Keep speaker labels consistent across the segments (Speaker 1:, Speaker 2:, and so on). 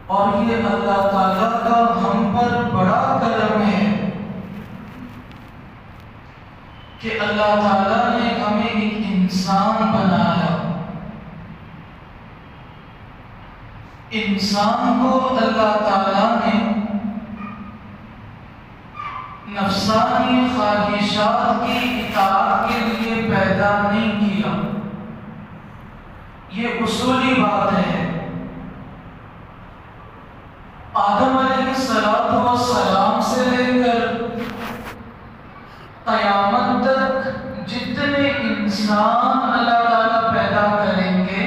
Speaker 1: اور یہ اللہ تعالیٰ کا ہم پر بڑا کرم ہے کہ اللہ تعالیٰ نے ہمیں ایک انسان بنایا. انسان کو اللہ تعالیٰ نے نفسانی خواہشات کی اطاعت کے لیے پیدا نہیں کیا. یہ اصولی بات ہے. آدم علیہ السلام سے لے کر قیامت تک جتنے انسان اللہ تعالیٰ پیدا کریں گے،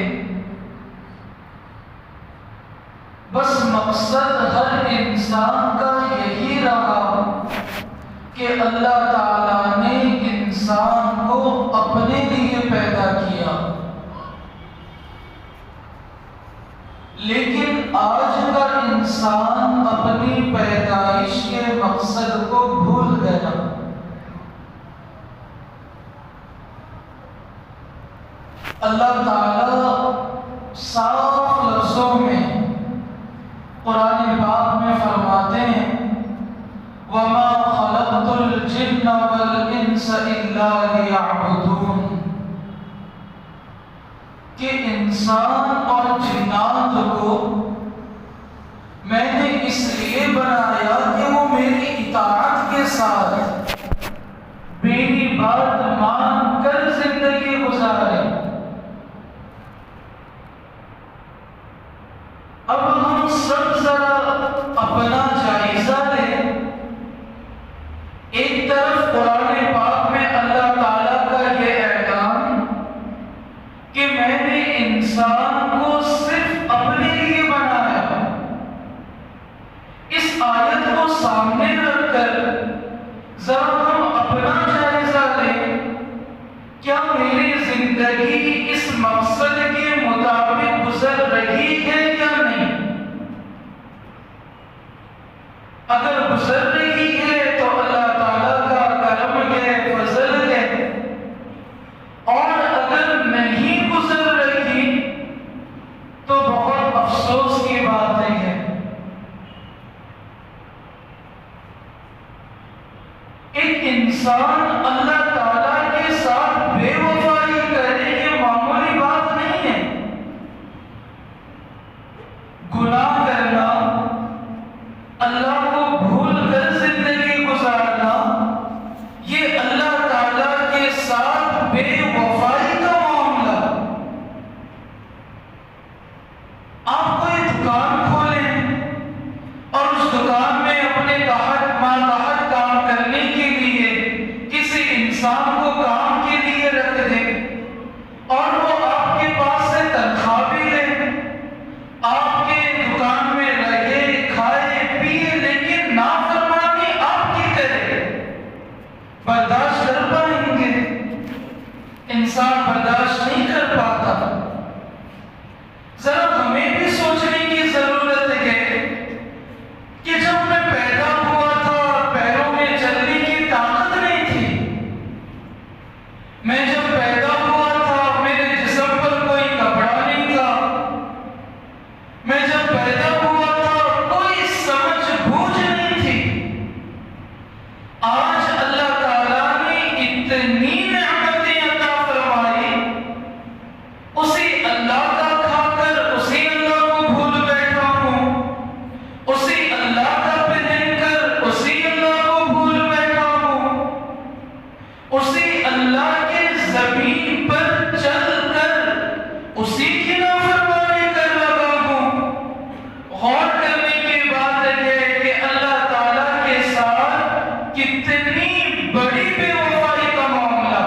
Speaker 1: بس مقصد ہر انسان کا یہی رہا کہ اللہ تعالیٰ نے انسان کو اپنے لیے پیدا کیا. لیکن آج کا انسان اپنی پیدائش کے مقصد کو بھول گیا. اللہ تعالیٰ صاف لفظوں میں قرآن پاک میں فرماتے ہیں وَمَا خَلَقْتُ الْجِنَّ وَالْإِنسَ إِلَّا لِيَعْبُدُونَ، کہ انسان اور جنات کو میں نے اس لیے بنایا کہ وہ میری اطاعت کے ساتھ میری بات مان کر زندگی گزارے. اب ہم سب ذرا اپنا جائزہ لیں. ایک طرف قرآن پاک میں اللہ تعالیٰ کا یہ اعلان کہ میں نے انسان کو صرف اپنے لیے بنایا، اس آیت کو سامنے رکھ کر ذرا ہم اپنا جائزہ لیں. کیا میری زندگی اس مقصد کے مطابق گزر رہی ہے یا نہیں؟ اگر گزر رہی ہے تو اللہ تعالیٰ کا کرم ہے، فضل ہے. اور اگر نہیں گزر رہی تو بہت افسوس کی بات ہے. ایک انسان اللہ تعالیٰ کے ساتھ بے وفائی کرے یہ معمولی بات نہیں ہے. گناہ کرنا، اللہ کو بھول کر زندگی گزارنا، یہ اللہ تعالیٰ کے ساتھ بے وفائی کا معاملہ. آپ کوئی دکان کھولیں اور اس دکان میں اپنے ماتحت کام کرنے کے لیے کسی انسان کو کام کے لیے رکھ دیں اور وہ آپ کے پاس سے تنخواہ بھی لے، آپ کے دکان میں رہے، کھائے پیے، لیکن نافرمانی آپ کی کرے، برداشت کر پائیں گے؟ انسان برداشت نہیں کر پاتا. ذرا ہمیں بھی سوچنے کی ضرورت ہے کہ جب میں پیدا ہوا تھا پیروں میں چلنے کی طاقت نہیں تھی. میں جب پیدا ہوا تھا میرے جسم پر کوئی کپڑا نہیں تھا. میں جب پیدا ہوا تھا کوئی سمجھ بوجھ نہیں تھی. آج اللہ تعالیٰ نے اتنی نعمتیں عطا فرمائی، اسی اللہ کا کھا کر اسی اللہ کو بھول بیٹھا ہوں، اسی اللہ کا پہن کر اسی اللہ کو بھول بیٹھا ہوں، اسی اللہ کے زمین پر چل کر اسی کی نافرمانی کر رہا ہوں. غور کرنے کی بات ہے کہ اللہ تعالیٰ کے ساتھ کتنی بڑی بے وفائی کا معاملہ.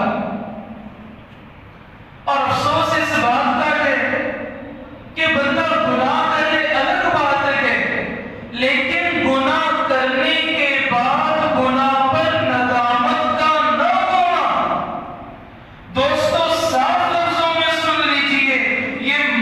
Speaker 1: اور افسوس اس بات کا ہے کہ بندہ گناہ کرے الگ بات ہے، لیکن گناہ کرنے کے بعد گناہ پر ندامت کا نہ ہونا. دوستو صاف لفظوں میں سن لیجئے، یہ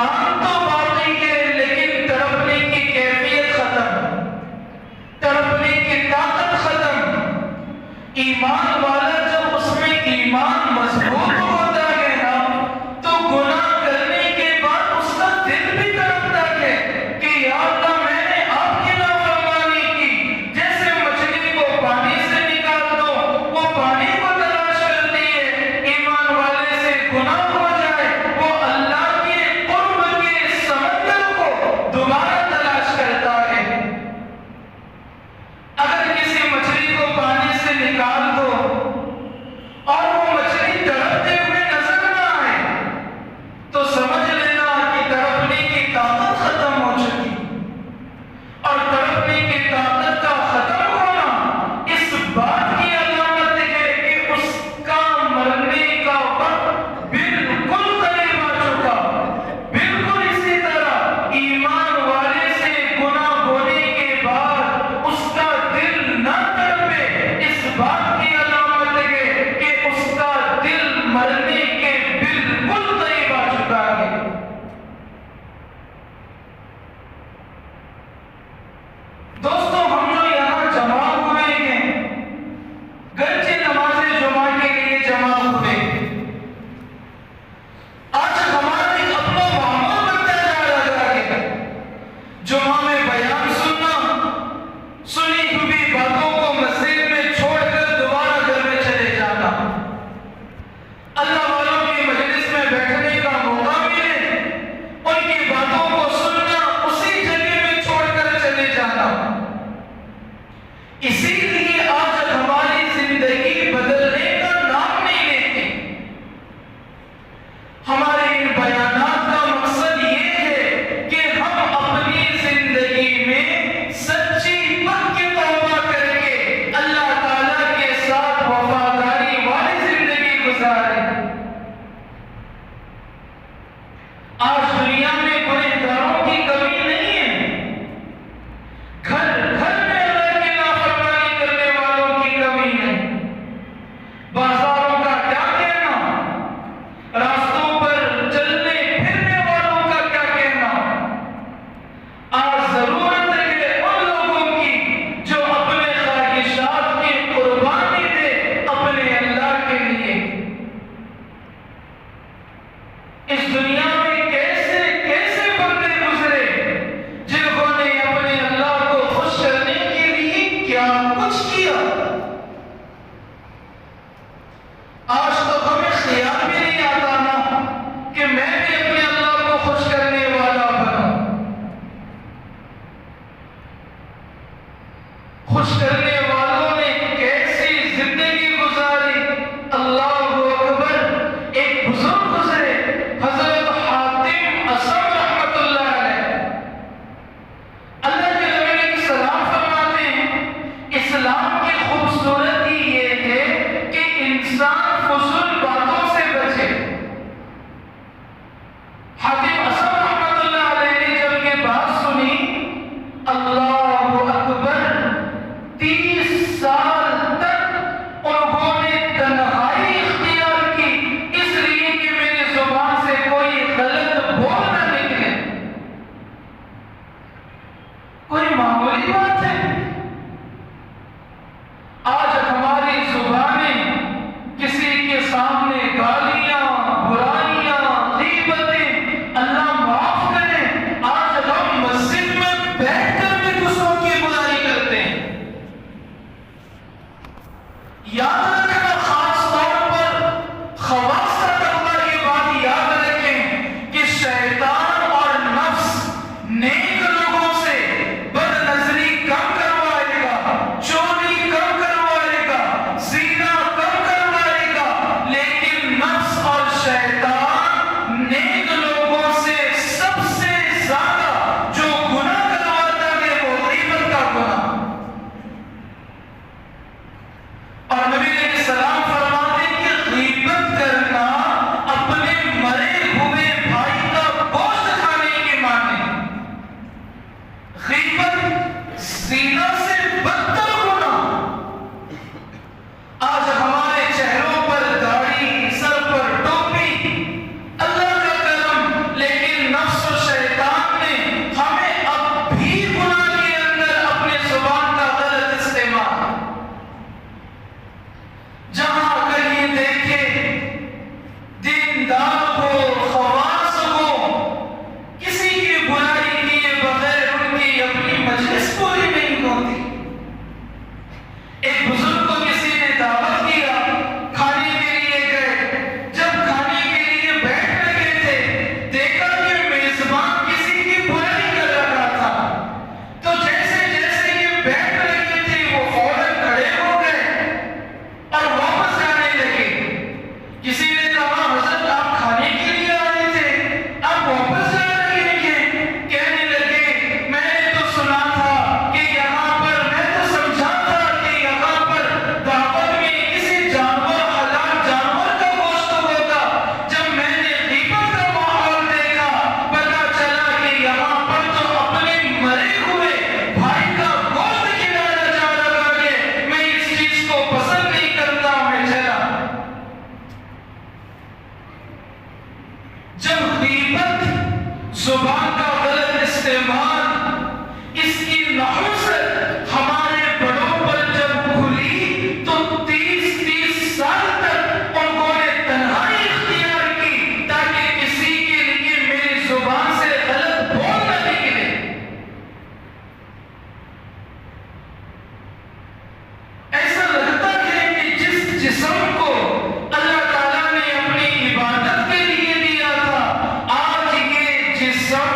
Speaker 1: جان تو باقی ہے لیکن تڑپنے کی کیفیت ختم، تڑپنے کی طاقت ختم۔ ایمان والا جب اس میں ایمان مضبوط ہوتا ہے نا تو گناہ کرنے کے بعد اس کا دل بھی تڑپتا ہے کہ یا اللہ میں نے آپ کی نافرمانی کی۔ جیسے مچھلی کو پانی سے نکال دو وہ پانی کو تلاش کرتی ہے، ایمان والے سے گناہ ہو جائے وہ اللہ کے قرب کے سمندر کو دوبارہ تلاش کرتا ہے۔ اگر کسی مچھلی کو پانی سے نکال دو اور وہ مچھلی تڑپتے ہوئے نظر نہ آئے تو سمجھ لینا کہ تڑپنے کی طاقت ختم ہو چکی، اور تڑپنے کی طاقت کا ختم ہونا اس بات کی علامت ہے کہ اس کا مرنے کا وقت بالکل قریب آ چکا۔ بالکل اسی طرح ایمان والے سے گناہ ہونے کے بعد اس کا دل نہ تڑپے، اس بات کی علامت ہے کہ اس کا دل مرنے کے بالکل قریب آ چکا ہے۔ دوستو ہم جو یہاں جمع ہوئے ہیں، گرچہ نماز جمعہ کے لیے جمع ہوئے، آج ہمارا ایک اپنا معمول بنتا جا رہا ہے جمعہ میں بیان سننا، سنی ہوئی باتوں کو مسجد میں چھوڑ کر دوبارہ گھر میں چلے جانا، اللہ والوں کی مجلس میں بیٹھنے کا موقع ملے ان کی باتوں کو سننا، اسی جگہ میں چھوڑ کر چلے جانا۔ اسی لیے آج ہماری زندگی بدلنے کا نام نہیں لیتی۔ ہمارے ان بیانات کا مقصد یہ ہے کہ ہم اپنی زندگی میں سچی پکی توبہ کر کے اللہ تعالیٰ کے ساتھ وفاداری والی زندگی گزاریں۔ آج دنیا میں گنہگاروں کی کمی نہیں ہے، گھر گھر میں اللہ کی نافرمانی کرنے والوں کی کمی نہیں۔ بازاروں کا کیا کہنا، راستوں پر چلنے پھرنے والوں کا کیا کہنا۔ آج ضرورت ہے ان لوگوں کی جو اپنے خواہشات کی قربانی دے اپنے اللہ کے لیے۔ اس دنیا میں کیسے کیسے بندے گزرے جنہوں نے اپنے اللہ کو خوش کرنے کے لیے کیا کچھ کیا۔ آج تو ہمیں خیال بھی نہیں آتا نا کہ میں بھی اپنے اللہ کو خوش کرنے والا بنوں۔ خوش کرنے والوں نے کیسی زندگی گزاری، اللہ اکبر۔ ایک بزرگ گزرے حضرت حاتم اصم رحمت اللہ علیہ، اللہ کے نبی علیہ السلام فرماتے ہیں اسلام کی خوبصورتی یہ ہے کہ انسان فضول باتوں سے بچے۔ حاتم اصم رحمت اللہ علیہ نے جب یہ بات سنی، اللہ اکبر، 30 سال تک انہوں نے تنہائی اختیار کی، اس لیے کہ میری زبان سے کوئی غلط بول نہ نکلے۔ کوئی معمولی بات ہے؟ آج ہماری زبانیں کسی کے سامنے گالیاں، برائیاں، غیبتیں، اللہ معاف کرے، آج ہم مسجد میں بیٹھ کر بھی دوسروں کی برائی کرتے ہیں۔ یاد رکھنا، خاص طور پر خواص کا طبقہ یہ بات یاد رکھیں کہ شیطان اور نفس نیک لوگوں سے بد نظری کم کروائے گا، چوری کم کروائے گا، زنا کم کروائے گا، لیکن نفس اور شیطان نیک لوگوں سے سب سے زیادہ جو گناہ کرواتا ہے وہ غیبت کا گناہ۔ اور نبی علیہ السلام فرماتے ہیں کہ غیبت کرنا اپنے مرے ہوئے بھائی کا گوشت کھانے کے معنی۔ غیبت زنا سے بدتر گناہ۔ آج ہمارے چہروں پر داڑھی، سر پر ٹوپی، اللہ کا کرم، لیکن غیبت، زبان کا غلط استعمال، اس کی نحوست ہمارے بڑوں پر جب کھلی تو 30 سال تک ان کو نے تنہائی اختیار کی تاکہ کسی کے لیے میری زبان سے غلط بول نہ نکلے۔ ایسا لگتا ہے کہ جس جسم کو اللہ تعالیٰ نے اپنی عبادت کے لیے دیا تھا، آج یہ جسم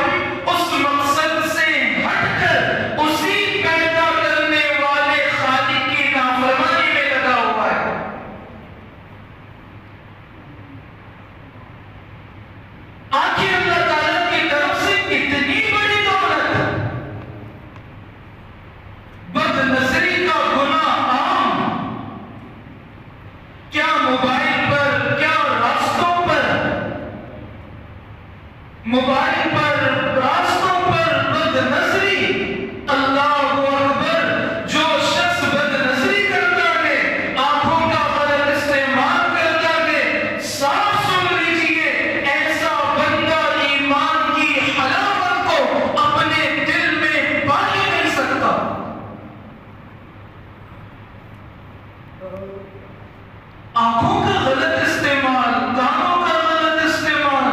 Speaker 1: اس مقصد سے ہٹ کر اسی پیدا کرنے والے خالق کی نافرمانی میں لگا ہوا ہے۔ آخر اللہ تعالیٰ کی طرف سے اتنی بڑی دولت، بد نظری کا گناہ عام، کیا موبائل پر، کیا راستوں پر، موبائل پر، راستوں پر بد نظری، اللہ اکبر، جو شخص بد نظری کرتا ہے، آنکھوں کا غلط استعمال کرتا ہے، صاف سن لیجیے، ایسا بندہ ایمان کی حلاوت کو اپنے دل میں پا ہی نہیں سکتا۔ آنکھوں کا غلط استعمال، کانوں کا غلط استعمال،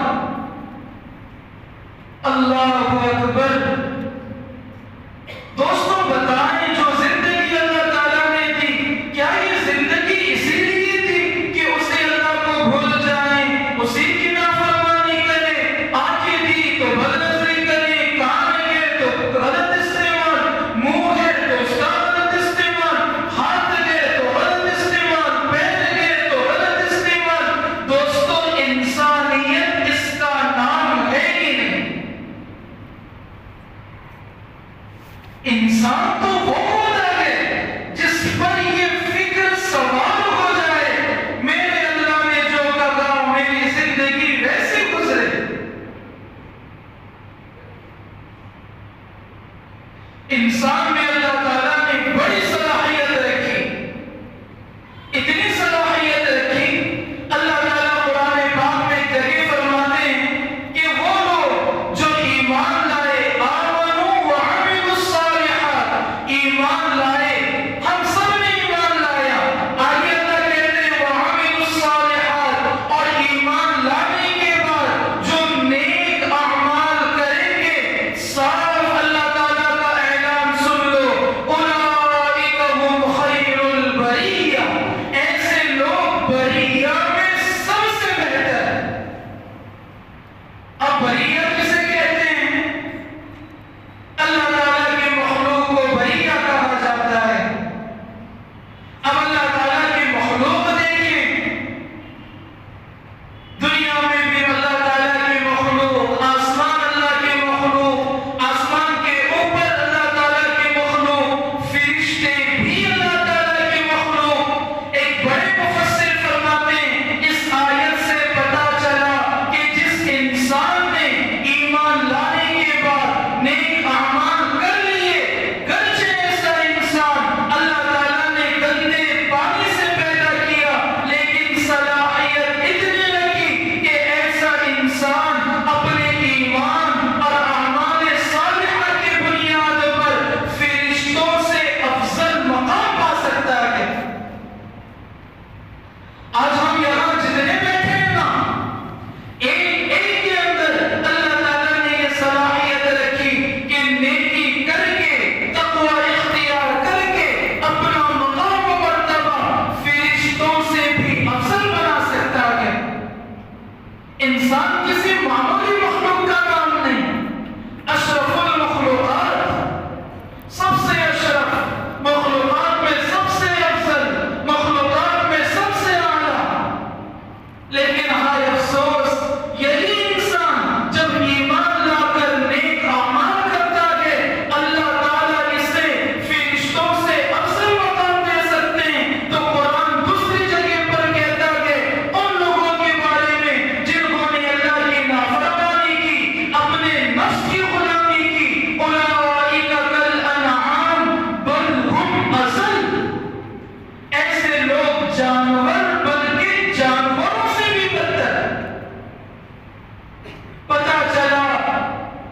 Speaker 1: پتہ چلا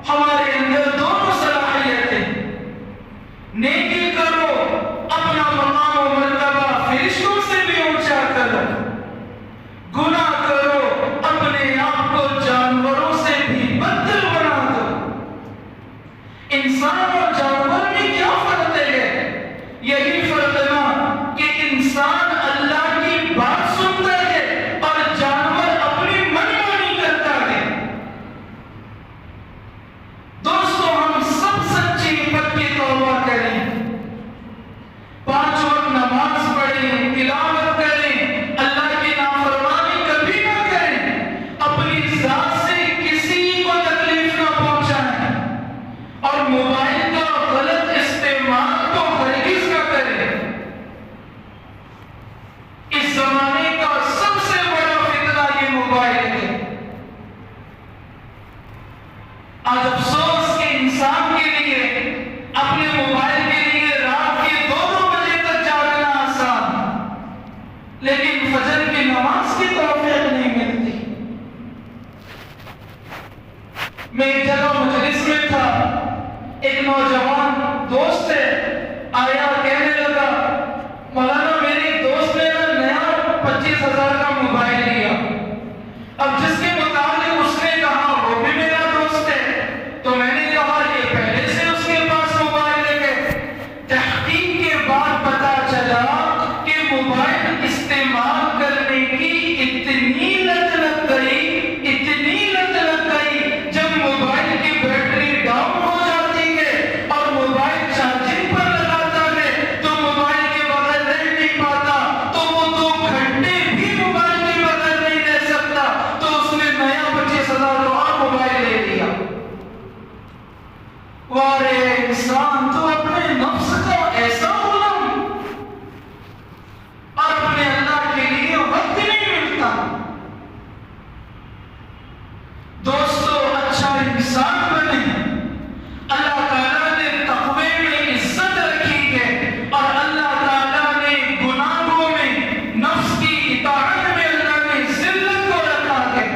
Speaker 1: ہمارے اندر دونوں صلاحیتیں، نیکی کرو، اپنا مقام و مرتبہ فرشتوں سے بھی اونچا کرو، گناہ کرو، اپنے آپ کو جانوروں سے بھی بدتر بنا دو۔ انسان اور جانور میں کیا فرق ہے؟ یہی فرق نا کہ انسان اللہ کی بات سنتا ہے اور جانور اپنی منمانی کرتا ہے۔ دوستو، ہم سب سچی پکی توبہ کریں، 5 وقت نماز پڑھیں، تلاوت کریں، اللہ کی نافرمانی کبھی نہ کریں، اپنی ذات سے کسی کو تکلیف نہ پہنچائیں، اور موبائل کا غلط استعمال تو ہرگز نہ کریں۔ اس زمانے کا سب سے بڑا فتنہ یہ موبائل ہے۔ آج افسوس کہ انسان کے لیے اپنے موبائل کے لیے رات کے 2-2 بجے تک جاگنا آسان، لیکن فجر کی نماز کی توفیق نہیں ملتی۔ میں ایک جگہ مجلس میں تھا، ایک نوجوان دوست ہے، آیا کہنے لگا مولانا میرے دوست نے نیا 25,000 کا موبائل لیا۔ اب جس کے متعلق اس نے کہا وہ بھی میرا دوست ہے، تو میں نے کہا یہ پہلے سے اس کے پاس موبائل ہے۔ تحقیق کے بعد پتا چلا کہ موبائل استعمال کرنے کی اتنی لت لگ گئی، اتنی لت لگ گئی، جب موبائل کی بیٹری ڈاؤن ہو جاتی ہے اور موبائل چارجنگ پر لگاتا ہے تو موبائل کے بغیر رہ نہیں پاتا، تو وہ 2 گھنٹے بھی موبائل کے بغیر نہیں رہ سکتا، تو اس نے نیا 25,000 کا اور موبائل لے لیا۔ وارے انسان، تو اپنے نفس کا ایسا غلام اور اپنے اللہ کے لیے وقت نہیں ملتا۔ دوستو، اچھا انسان بنے، اللہ تعالیٰ نے تقوی میں عزت رکھی ہے، اور اللہ تعالیٰ نے گناہوں میں، نفس کی اطاعت میں اللہ نے ذلت کو رکھا ہے۔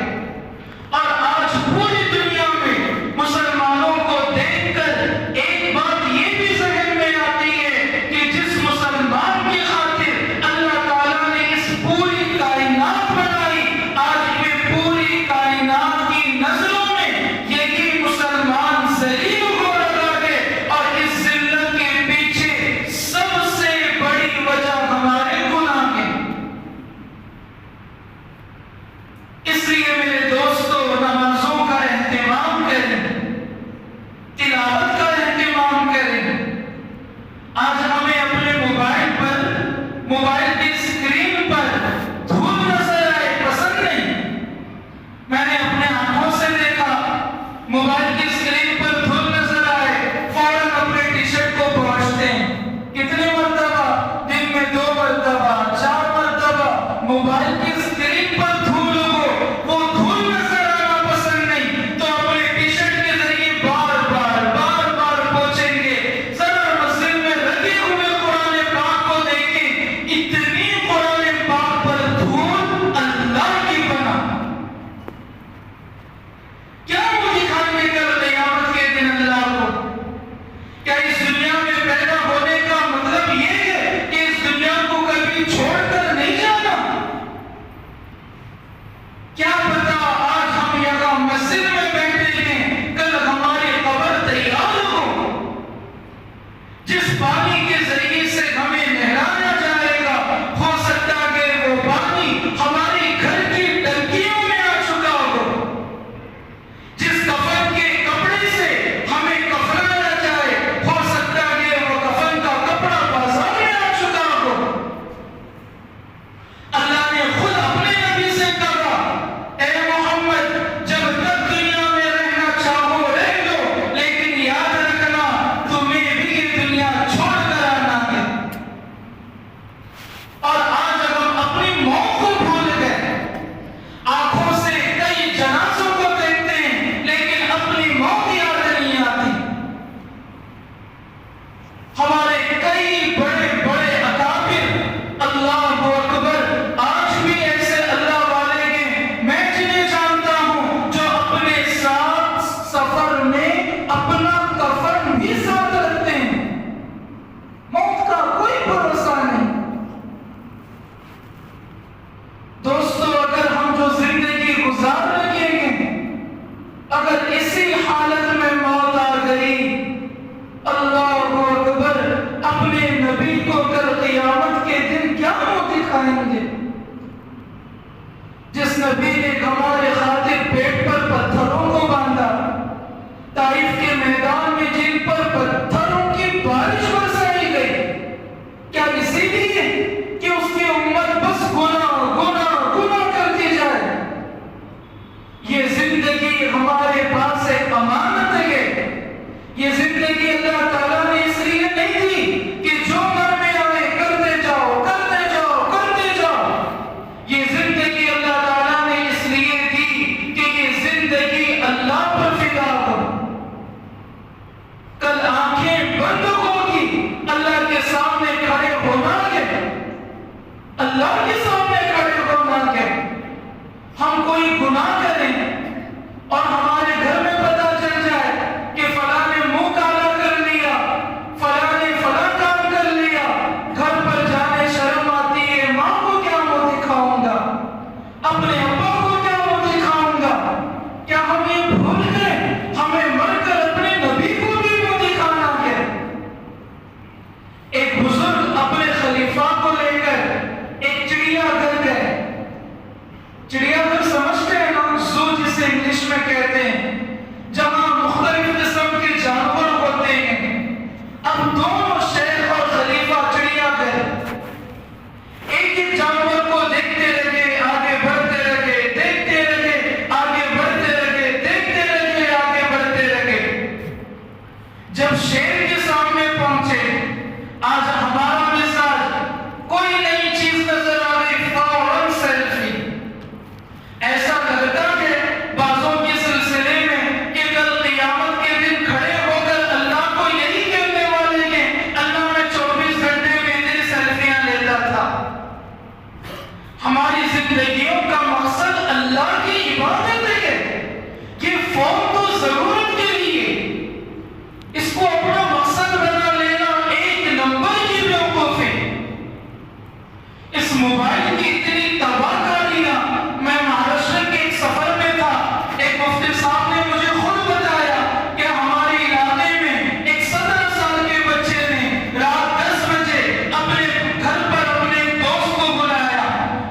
Speaker 1: اور آج پوری دنیا میں مسلمانوں کو دیکھ کر ایک بات یہ بھی ذہن میں آتی ہے کہ جس مسلمان کی خاطر اللہ تعالیٰ نے اس پوری کائنات بنائی، آج میں پوری کائنات کی نظروں میں یہی مسلمان کو کل قیامت کے دن کیا منہ دکھائیں گے؟ جس نبی نے ہمارے خاطر پیٹ پر پتھروں کو باندھا، طائف کے میدان میں جن پر پتھروں کی بارش برسائی گئی، کیا اسی لیے کہ اس کی امت بس گناہ کرتی جائے؟ یہ زندگی ہمارے پاس ایک امانت ہے۔ یہ زندگی اللہ تعالیٰ نے اس لیے نہیں دی کہ جو من میں آئے کرتے جاؤ۔ یہ زندگی اللہ تعالیٰ نے اس لیے دی کہ یہ زندگی اللہ پر فدا ہو۔ کل آنکھیں بند ہوگی، اللہ کے سامنے کھڑے ہونا ہے، اللہ کے سامنے کھڑے ہونا ہے۔ ہم کوئی گناہ کریں اور ہمارے گھر میں پتہ چل جائے کہ فلاں نے منہ کالا کر لیا، فلاں نے فلاں کام کر لیا، گھر پر جانے شرم آتی ہے، ماں کو کیا منہ دکھاؤں گا، اپنے ابا کو کیا منہ دکھاؤں گا؟ کیا ہم یہ بھول گئے ہمیں مر کر اپنے نبی کو بھی منہ دکھانا ہے؟ ایک بزرگ اپنے خلیفہ کو لے کر ایک چڑیا گھر گئے۔ چڑیا گھر سمجھتے ہیں نا، زو جسے انگلش میں کہتے ہیں، جہاں مختلف قسم کے جانور ہوتے ہیں۔ اب دونوں شیخ اور خلیفہ چڑیا گھر ایک ایک جانور کو دیکھتے رہے، آگے بڑھتے رہے، دیکھتے رہے، آگے بڑھتے رہے، دیکھتے رہے، آگے بڑھتے رہے۔ جب شیر کے سامنے پہنچے، آج ہمارا مزاج کوئی نئی چیز نظر آ گئی فوراً سیلفی۔ ایسا لگتا ہے بازوں کے سلسلے میں کہ کل قیامت کے دن کھڑے ہو کر اللہ کو یہی کہنے والے ہیں، اللہ میں 24 گھنٹے میں اتنی سیلفیاں لیتا تھا۔ ہماری زندگیوں کا مقصد اللہ کی عبادت ہے۔ یہ فون تو ضرورت کے لیے، اس کو اپنا مقصد بنا لینا ایک نمبر کی بیوقوفی۔ اس موبائل کی اتنی تباہ کاریاں، میں مہاراشٹر کے ایک سفر میں تھا، ایک مفتی صاحب نے مجھے خود بتایا کہ ہمارے علاقے میں ایک 17 سال کے بچے نے رات 10 بجے اپنے گھر پر اپنے دوست کو بلایا۔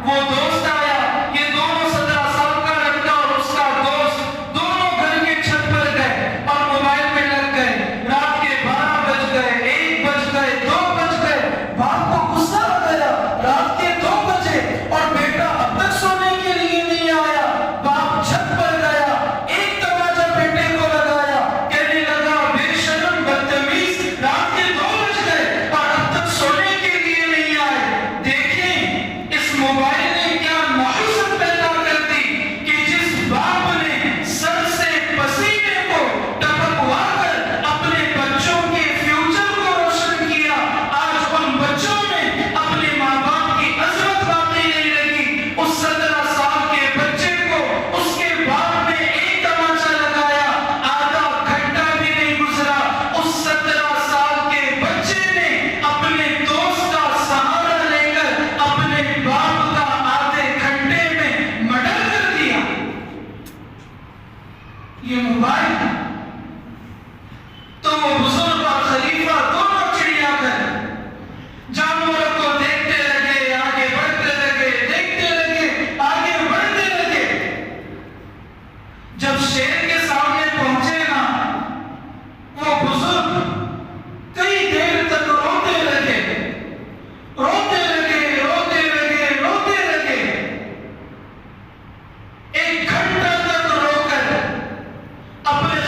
Speaker 1: وہ دوست آیا، یہ دونوں 17 سال کا لڑکا اور اس کا دوست دونوں گھر کے چھت پر گئے اور موبائل میں لگ گئے۔ رات کے 12 بج گئے، 1 بج گئے، 2 بج گئے۔ باپ کو غصہ آ گیا، رات کے 2 بجے اور بیٹا اب تک سونے کے لیے نہیں آیا۔ باپ چھت پر گیا، ایک تماچا بیٹے کو لگایا، کہنے لگا بے شرم بدتمیز، رات کے 2 بج گئے اور اب تک سونے کے لیے نہیں آئے۔ دیکھیں اس موبائل نے کیا نحوست پیدا کر دی کہ جس باپ نے سر سے پسینے کو ٹپکوا کر اپنے بچوں کے فیوچر کو روشن کیا، آج ان بچوں میں اپنے ماں باپ کی عظمت باقی نہیں رہی۔ اس 17 سال کے بچے کو اس کے باپ نے ایک تماچا لگایا، آدھا گھنٹہ بھی نہیں گزرا، اس 17 سال کے بچے نے اپنے دوست کا سہارا لے کر اپنے باپ کا آدھے گھنٹے میں مرڈر کر دیا۔ یہ موبائل تو وہ بزرگ اور خلیفہ دونوں چڑیا گھر جانوروں کو دیکھتے رہے، آگے بڑھتے رہے، دیکھتے رہے، آگے بڑھتے رہے۔ جب شیر کے سامنے پہنچے نا، وہ بزرگ کئی دیر تک روتے رہے، روتے رہے، روتے رہے، روتے رہے۔ 1 گھنٹہ تک رو کر اپنے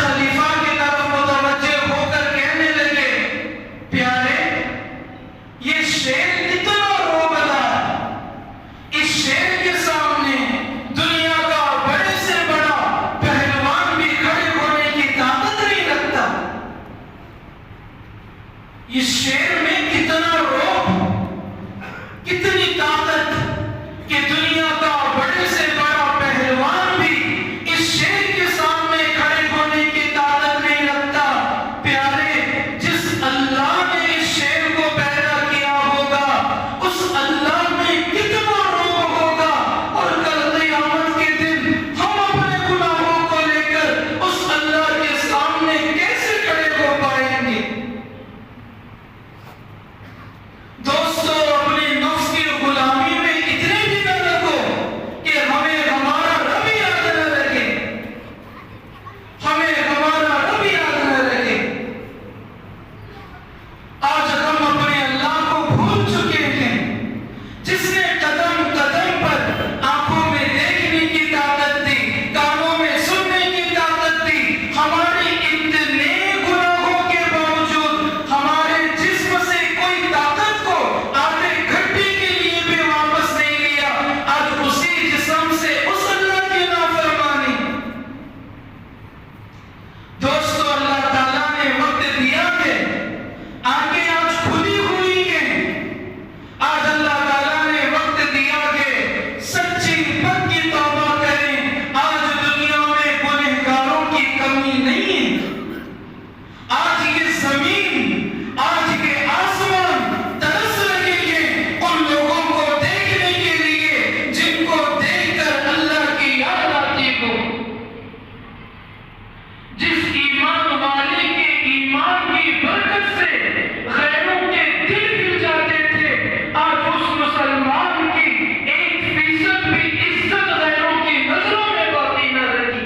Speaker 1: برکت سے غیروں کے دل گر جاتے تھے، آج اس مسلمان کی 1% بھی عزت غیروں کی نظروں میں باقی نہ رہی۔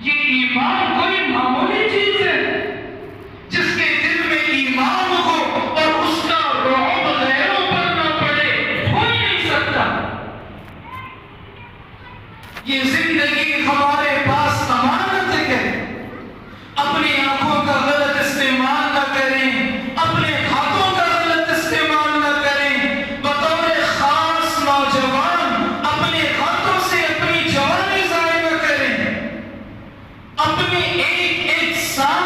Speaker 1: یہ ایمان کوئی معمولی چیز ہے؟ جس کے دل میں ایمان ہو اور اس کا رعب غیروں پر نہ پڑے، ہو ہی نہیں سکتا۔ یہ زندگی ہمارے پاس امانت ہے، اپنی آنکھوں کا غلط استعمال نہ کریں، اپنے ہاتھوں کا غلط استعمال نہ کریں۔ بطور خاص نوجوان اپنے ہاتھوں سے اپنی جوانی ضائع نہ کریں، اپنی ایک ایک سال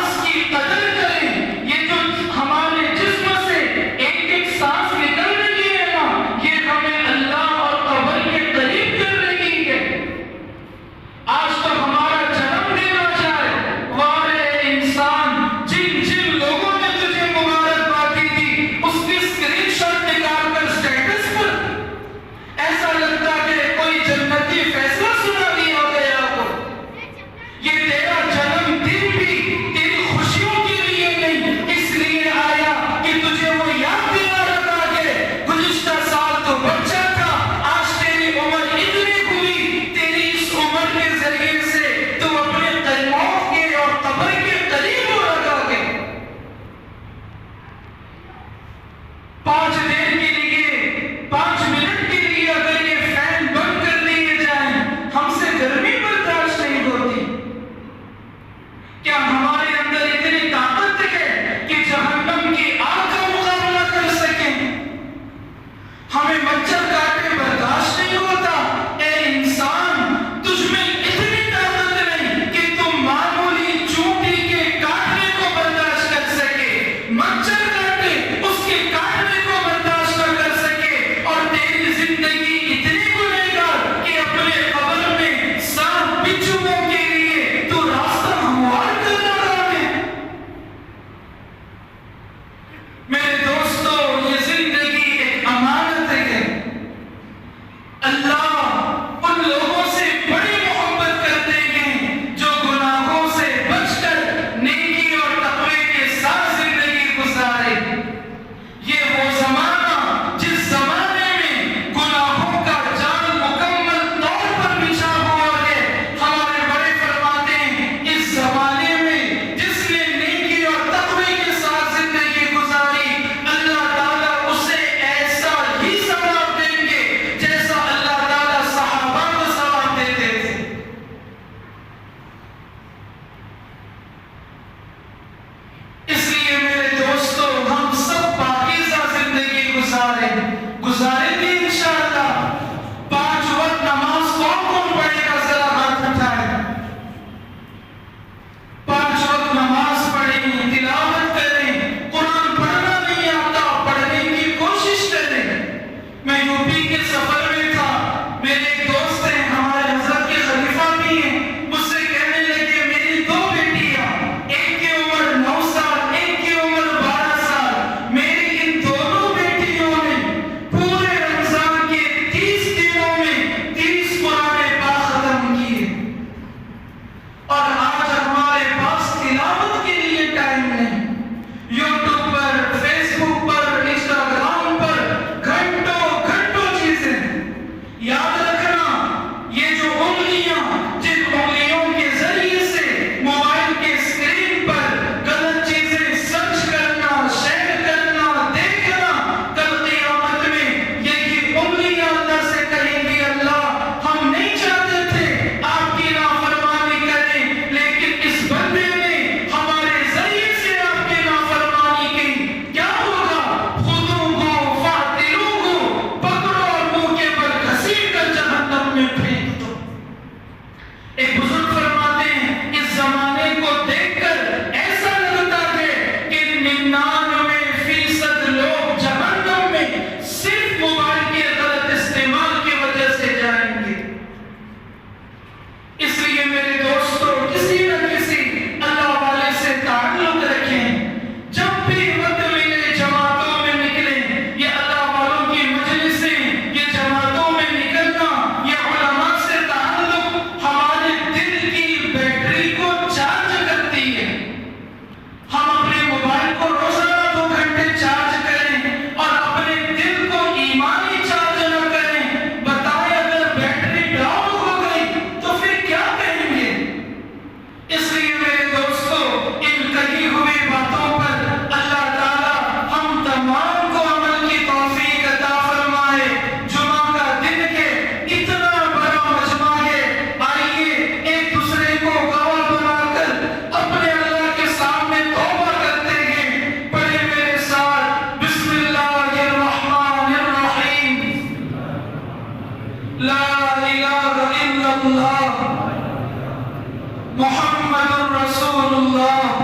Speaker 1: محمد رسول اللہ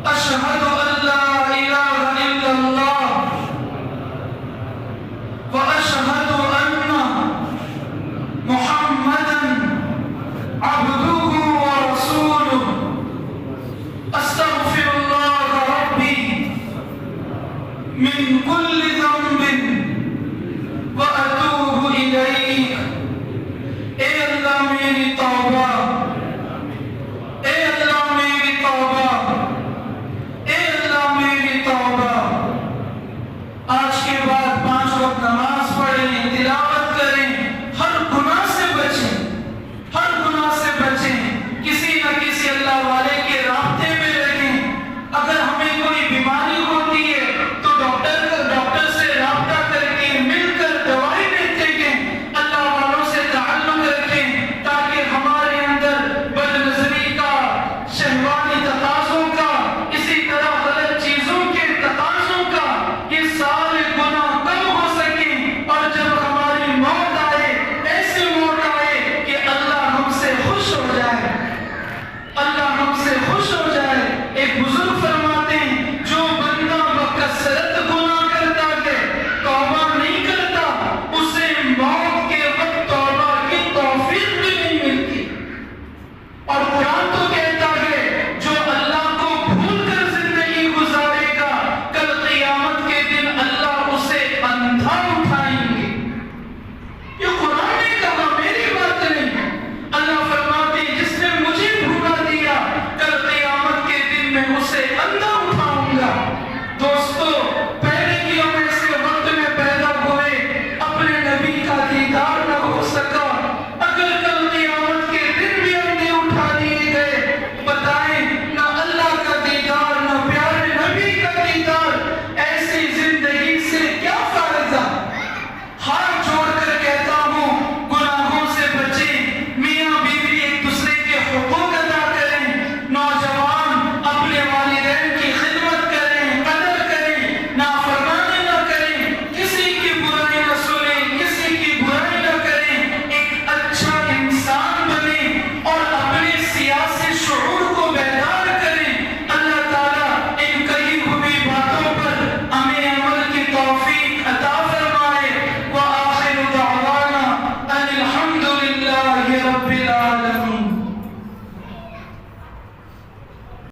Speaker 1: اشہد